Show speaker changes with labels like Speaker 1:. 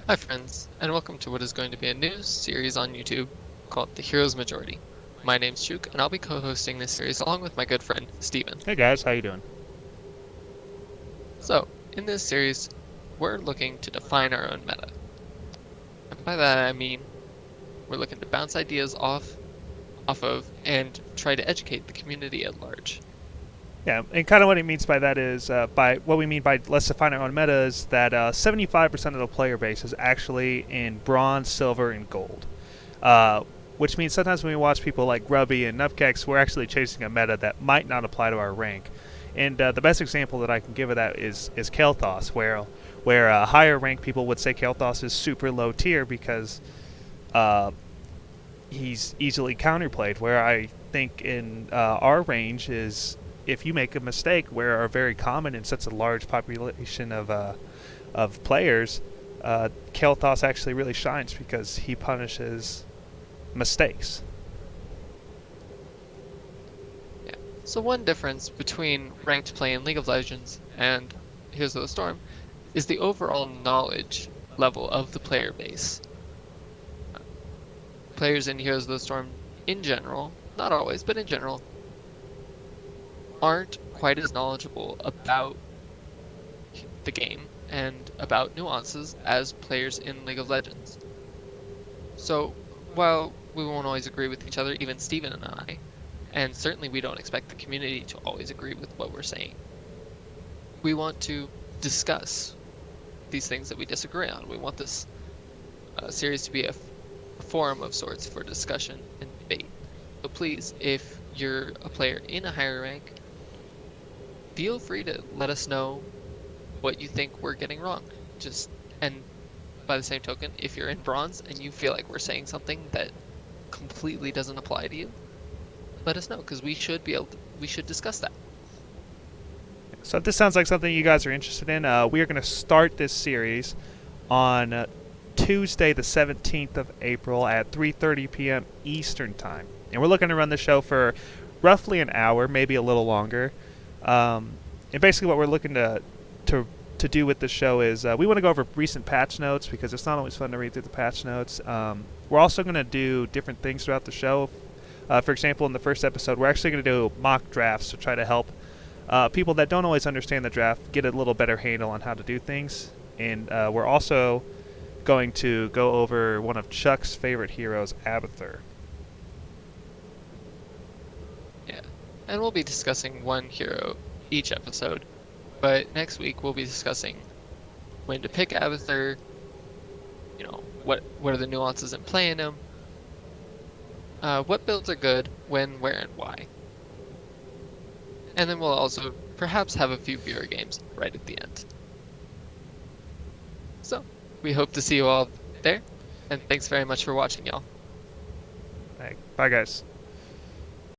Speaker 1: Hi friends, and welcome to what is going to be a new series on YouTube called The Hero's Majority. My name's Chuk, and I'll be co-hosting this series along with my good friend, Steven.
Speaker 2: Hey guys, how you doing?
Speaker 1: So, in this series, we're looking to define our own meta. And by that I mean, we're looking to bounce ideas off of and try to educate the community at large.
Speaker 2: Yeah, and kind of what he means by that is, by what we mean by let's define our own meta is that 75% of the player base is actually in bronze, silver, and gold. Uh, which means sometimes when we watch people like Grubby and Nupkex, we're actually chasing a meta that might not apply to our rank. And the best example that I can give of that is Kael'thas, where higher rank people would say Kael'thas is super low tier because uh, he's easily counterplayed. Where I think in our range is if you make a mistake, where are very common in such a large population of players, Kael'thas actually really shines because he punishes mistakes.
Speaker 1: Yeah. So one difference between ranked play in League of Legends and Heroes of the Storm is the overall knowledge level of the player base. Players in Heroes of the Storm in general, not always, but in general, aren't quite as knowledgeable about the game and about nuances as players in League of Legends. So while we won't always agree with each other, even Steven and I, and certainly we don't expect the community to always agree with what we're saying, we want to discuss these things that we disagree on. We want this series to be a forum of sorts for discussion and debate. So please, if you're a player in a higher rank, feel free to let us know what you think we're getting wrong. Just and by the same token, if you're in bronze and you feel like we're saying something that completely doesn't apply to you, let us know because we should discuss that.
Speaker 2: So if this sounds like something you guys are interested in, we are going to start this series on Tuesday, the 17th of April at 3:30 p.m. Eastern Time, and we're looking to run the show for roughly an hour, maybe a little longer. And basically, what we're looking to to do with the show is we want to go over recent patch notes because it's not always fun to read through the patch notes. We're also going to do different things throughout the show. For example, in the first episode, we're actually going to do mock drafts to try to help people that don't always understand the draft get a little better handle on how to do things. And we're also going to go over one of Chuck's favorite heroes, Abathur.
Speaker 1: Yeah. And we'll be discussing one hero each episode. But next week we'll be discussing when to pick Abathur, what are the nuances in playing him, what builds are good, when, where, and why. And then we'll also perhaps have a few viewer games right at the end. So, we hope to see you all there, and thanks very much for watching, y'all.
Speaker 2: Hey, bye, guys.